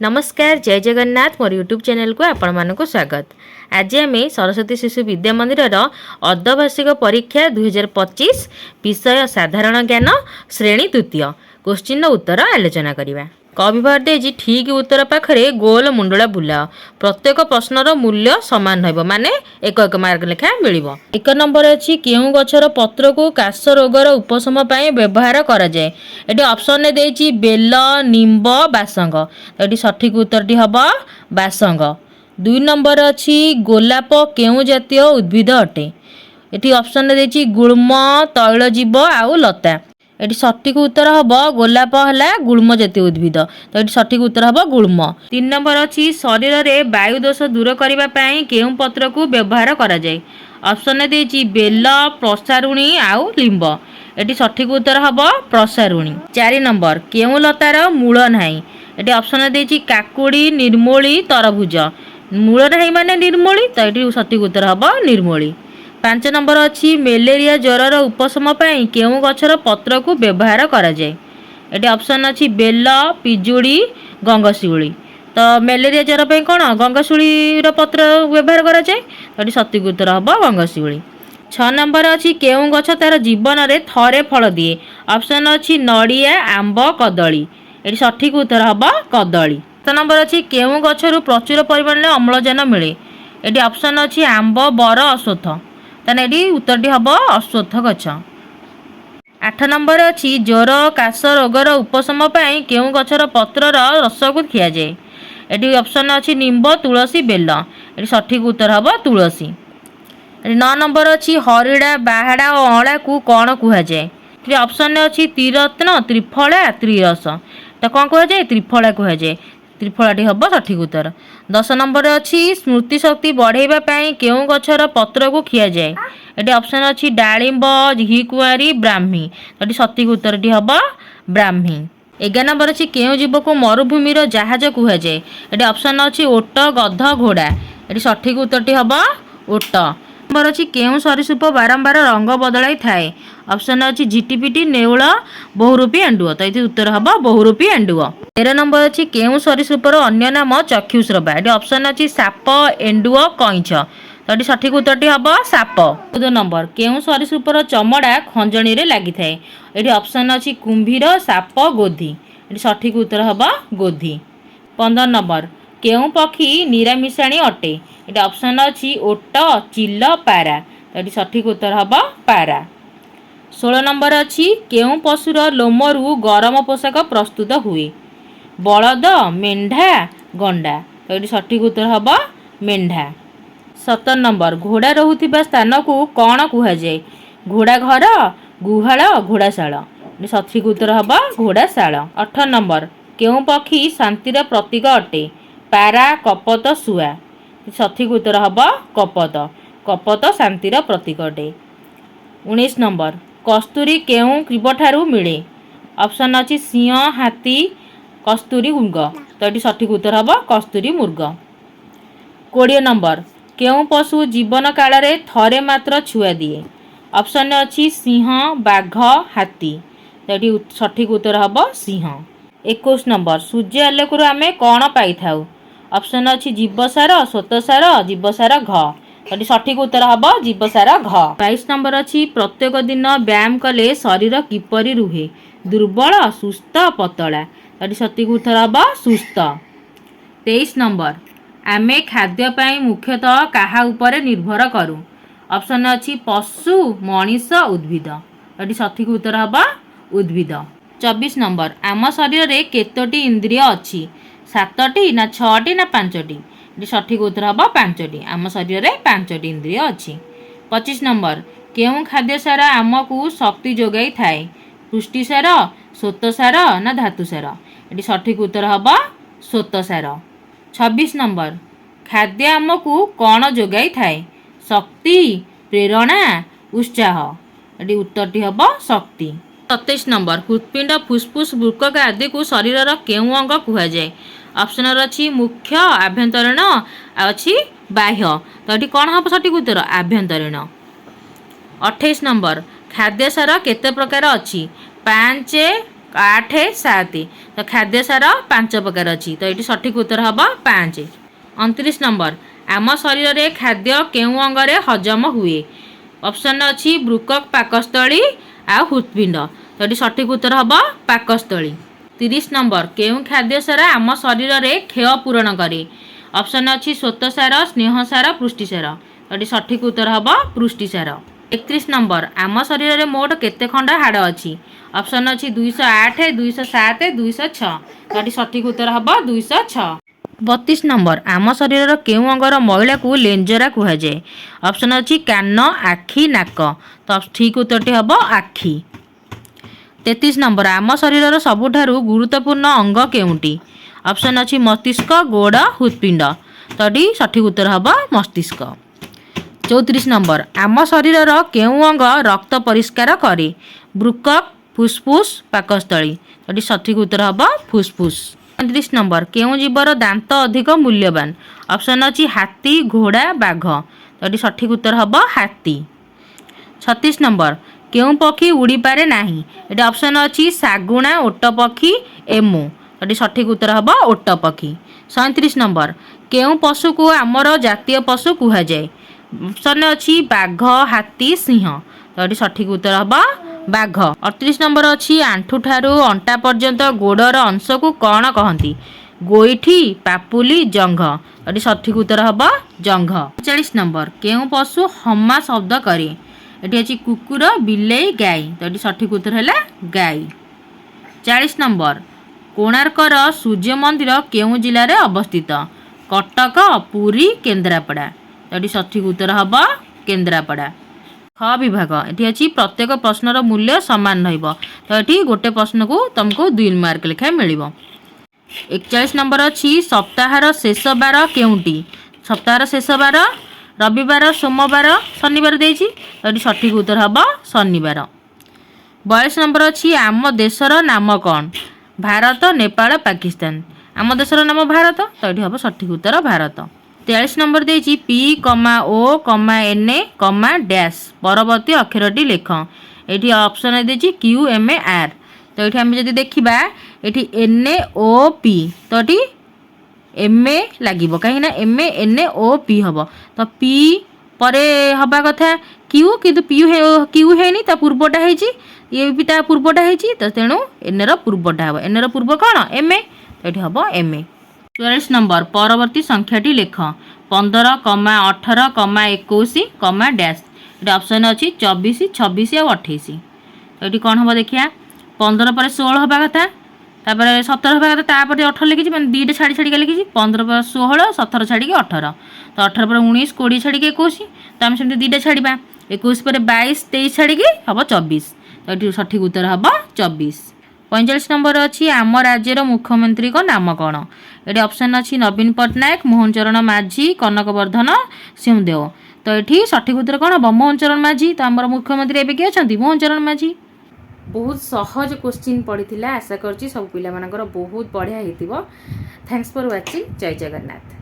नमस्कार जय जगन्नाथ मोर YouTube channel को आपण मानक स्वागत। आज आम सरस्वती शिशु विद्या मंदिर अर्धवार्षिक परीक्षा 2025 विषय साधारण ज्ञान श्रेणी तृतीय क्वेश्चन उत्तर आलोचना करवा। कविभार देजी ठीक उत्तर पाखरे गोल मुंडला बुलाओ। प्रत्येक प्रश्नर मूल्य सामान रहिबो माने एक एक मार्क लेखा मिलिबो। एक नंबर अछि केउ गछर पत्र को काश रोगर उपशम पई व्यवहार करा जाय। एटी ऑप्शन ने देछि बेल निंब बासंग। एटी सठिक उत्तरटी हबो बासंग। 2 नंबर अछि गोलाप केउ जातीय उद्भिद अटे। एटी ऑप्शन ने देछि गुल्म तैलजीव आउ लता। एटी सठिक उत्तर हबो गोलाप हला गुल्म जातीय उद्भिद। तो एटी सठिक उत्तर हबो गुल्म। 3 नंबर अछि शरीर रे वायु दोष दूर करिबा पई केउ पत्र को व्यवहार करा जाय। ऑप्शन ने देछि बेल प्रसारुणी आउ लिंब। एटी सठिक उत्तर हबो प्रसारुणी। 4 नंबर केउ लतार मूल नाही। एटी ऑप्शन ने देछि काकुडी निर्मूली तरभुज। मूल नाही माने निर्मूली। तो एटी सठिक उत्तर हबो निर्मूली। 5 नंबर अछि मलेरिया ज्वरर उपशम पई केउ गछर पत्र को व्यवहार करा जाय। एटी ऑप्शन अछि बेल पिजुड़ी गंगशिउली। तो मलेरिया ज्वर पई कोन गंगशिउली रो पत्र व्यवहार करा जाय। एटी सठिक उत्तर हबो गंगशिउली। 6 नंबर अछि केउ गछ तार जीवन रे थरे फल दिए। ऑप्शन अछि नडिया आंब कदली। एटी सठिक उत्तर हबो कदली। 7 नंबर अछि केउ गछरु प्रचुर परिमाण रे अम्लजान मिले। एटी ऑप्शन अछि आंब बर अश्वत्थ। ताने एटी उत्तरटी हबो अश्वत्थ गछ। 8 नंबर अछि ज्वर काश रोगर उपशम पई केउ गछर पत्रर रस को खिया जाय। एटी ऑप्शन अछि निंब तुलसी बेल। एटी सठिक उत्तर हबो तुलसी। 9 नंबर अछि हरिडा बाहाडा और अळा को कोन कुहा जाय। एटी ऑप्शन ने अछि त्रिरत्न त्रिफला त्रिरस। तो कोन कुहा जाय त्रिफला कुहा जाय। त्रिफलाटी हबो सठिक उत्तर। 10 नंबर अछि स्मृति शक्ति बढ़ाइबा पई केउ गछर पत्र को खिया जाय। एटी ऑप्शन अछि डाळिंब घिकुआरी ब्राह्मी। एटी सठिक उत्तरटी हबो ब्राह्मी। 11 नंबर अछि केउ जीव को मरुभूमि रो जहाज कुहा जाय। एटी ऑप्शन अछि ओट गध घोड़ा। एटी सठिक उत्तरटी हबो ओट। नंबर अछि केउ सरीसृप बारंबार रंग बदलाई थाए। ऑप्शन अछि झिटिपिटी नेउल बहुरूपी एंडुओ। तो एटी उत्तर हबो बहुरूपी एंडुओ। 13 नंबर अछि केउ सरीसृपर अन्य नाम चक्षुश्रवा। एटी ऑप्शन अछि साप एंडुओ कइंछ। तो एटी सठिक उत्तरटी हबो साप। 14 नंबर केउ सरीसृपर चमड़ा खंजणी रे लागि थाए। एटी ऑप्शन अछि कुंभीर साप गोधी। एटी सठिक उत्तर हबो गोधी। 15 नंबर केउ पक्षी निरामिषाणी अटे। एटी ऑप्शन अछि ओट चिल पारा। एटी सठिक उत्तर हबो पारा। 16 नंबर अछि केउ पशुर लोमरु गरम पोशाक प्रस्तुत हुए। बलद मेंढा गंडा। एटी सठिक उत्तर हबो मेंढा। 17 नंबर घोड़ा रहुथिबा स्थान को कोन कुहा जाय। घोड़ा घर गुहाल घोड़ाशाल। एटी सठिक उत्तर हबो घोड़ाशाल। 18 नंबर केउ पक्षी शांतिर प्रतीक अटे। पारा कपत सुआ। सठिक उत्तर हबो कपत। कपत शांतिर प्रतीक अटे। 19 नंबर कस्तूरी केउ जीवठारु मिले। ऑप्शन अछि सिंह हाथी कस्तूरी मृग। तो एटी सठिक उत्तर हबो कस्तूरी मृग। 20 नंबर केउ पशु जीवन काल रे थरे मात्र छुआ दिए। ऑप्शन अछि सिंह बाघ हाथी। तो एटी सठिक उत्तर हबो सिंह। 21 नंबर सूर्य आलोकरु आमे कोन पाई थाउ। ऑप्शन अछि जीवसार श्वेतसार जीवसार घ। एटी सठिक उत्तर हबो जीवसार घ। 22 नंबर अछि प्रत्येक दिन व्यायाम कले शरीर किपरि रुहे। दुर्बल सुस्थ पतला। एटी सठिक उत्तर हबो सुस्थ। 23 नंबर आमे खाद्य पई मुख्यतः काहा उपरे निर्भर करू। ऑप्शन अछि पशु मनीष उद्भिद। एटी सठिक उत्तर हबो उद्भिद। 24 नंबर आम शरीर रे केतोटी इंद्रिय अछि। 7टी ना 6टी ना 5टी। एटी सठिक उत्तर हबो 5टी। आम शरीर रे 5टी इंद्रिय अछि। 25 नंबर केउ खाद्य सार आमको शक्ति जोगाई थाए। पुष्टिसार श्वेतसार ना धातुसार। एटी सठिक उत्तर हबो श्वेतसार। 26 नंबर खाद्य आमको कोन जोगाई थाए। शक्ति प्रेरणा उत्साह। एटी उत्तरटी हबो शक्ति। 27 नंबर हृत्पिंड फुसफुस वृक्क आदि को शरीर केउ अंग कुहा जाय। ऑप्शन अछि मुख्य आभ्यंतरीण अछि बाह्य। तो एटी कोन हबो सठिक उत्तर आभ्यंतरीण। 28 नंबर खाद्य सार केते प्रकार अछि। 5 8 7 तो खाद्य सार 5 प्रकार अच्छी तो ये सठिक उत्तर हम 5। 29 नंबर आम शरीर में खाद्य केउं अंगरे हजम हुए ऑप्शन अच्छी बृकक पाकस्थली आ हृत्पिंड तो ये सठिक उत्तर हम पाकस्थली। 30 नंबर केउं खाद्य सार आम शरीर में क्षय पूरण करे ऑप्शन अच्छी श्वेतसार स्नेहसार पुष्टिसार तो ये सठिक उत्तर हम पुष्टिसार। 31 नंबर आम शरीर में मोट केते खंड हाड़ अच्छी ऑप्शन अच्छी 208 207 206 तो ये सठिक उत्तर हम 206। 32 नंबर आम शरीर केउं अंगर महिला को लेंजरा कहुए ऑप्शन अच्छी कान आखि नाक तो ठीक उत्तर हम आखि। 33 नंबर आम शरीर सबुठारु गुरुत्वपूर्ण अंग केउंटी ऑप्शन अच्छी मस्तिष्क गोड़ हृत्पिंड तो ये सठिक उत्तर हम मस्तिष्क। 34 नंबर आम शरीर केउं अंग रक्त परिष्कार करे बृकक फुसफुस पाकस्थली तो ये सठिक उत्तर हम फुसफुस। 35 नंबर केउं जीवर दांत अधिक मूल्यवान ऑप्शन अच्छी हाथी घोड़ा बाघ तो ये सठिक उत्तर हम हाथी। 36 नंबर केउं पक्षी उड़ी पारे नाही ये ऑप्शन अच्छी शागुणा ओट पक्षी एमु तो ये सठिक उत्तर हम ओट पक्षी। 37 नंबर केउं पशु को आमर जातीय पशु कहुए ऑप्शन अच्छी बाघ हाथी सिंह तो ये सठिक उत्तर हम बाघ। 38 नंबर अच्छी आंठू ठारू अंटा पर्यंत गोड़र अंश को कौन कहती गोईठी पापुली जंघ तो ये सठिक उत्तर हम जंघ। 40 नंबर केउं पशु हम्मा शब्द करे ये अच्छी कुकुर बिलेई गाई तो ये सठिक उत्तर है गाई। 40 नंबर कोणार्कर सूर्य मंदिर केउं जिले अवस्थित कटक पुरी केन्द्रापड़ा तो ये सठिक उत्तर हम केन्द्रापड़ा। ख विभाग ये अच्छी प्रत्येक प्रश्नर मूल्य सामान रही तो ये गोटे प्रश्न को तुमको 2 मार्क लेखाएं मिल। 41 नंबर अच्छी सप्ताहर शेष बार केउंटी सप्ताहर शेष बार रविवार सोमवार शनिवार देछि तो ये सठिक उत्तर हम शनिवार। 42 नंबर अच्छी आम देशर नाम कौन भारत नेपाल पाकिस्तान आम देशर नाम भारत तो ये हम सठिक उत्तर भारत। 43 नंबर देछि पी कमा ओ कमा एन ए कमा डैश परवर्ती अक्षरटी लेख ये ऑप्शन देछि क्यू एम ए आर तो ये आम जब देखा ये एन ए ओ पी तो ये एम ए लगे कहीं एम ए एन ए ओ पी हम तो पी परे हवा कथा क्यू किंतु क्यू है पूर्वटा है ये भी पूर्वटा है तो तेणु एन रूर्वटा हम एन रूर्व कौन एम ए तो ये हम एम ए। 44 नंबर परवर्ती संख्याटी लेख 15 कमा 18 कमा 21 कमा डैश ये ऑप्शन अच्छी 24 26 और 28 तो ये कौन हम देखिए 15 पर 16 हवा कथा 17 हवा कथा 18 लिखी मैंने 2टा छाड़ी छाड़ी लिखी 15 पर 16 17 छाड़ी 18 तो 18 पर 19 20 छाड़ी 21 तो आम सेमती 2टा छाड़ा 21 पर 22 23 छाड़ी हम 24 तो ये सठिक उत्तर हम 24। 45 नंबर अच्छी आम राज्यर मुख्यमंत्री को नाम कौन ये ऑप्शन अच्छी नवीन पट्टनायक मोहन चरण माझी कनकवर्धन सिंहदेव तो ये सठिक उत्तर कौन हम मोहन चरण माझी तो आम मुख्यमंत्री एवं किए अच्छा मोहन चरण माझी। बहुत सहज क्वेश्चन पड़ी आशा कर सब पिला बहुत बढ़िया होती। थैंक्स फॉर वाचिंग जय जगन्नाथ।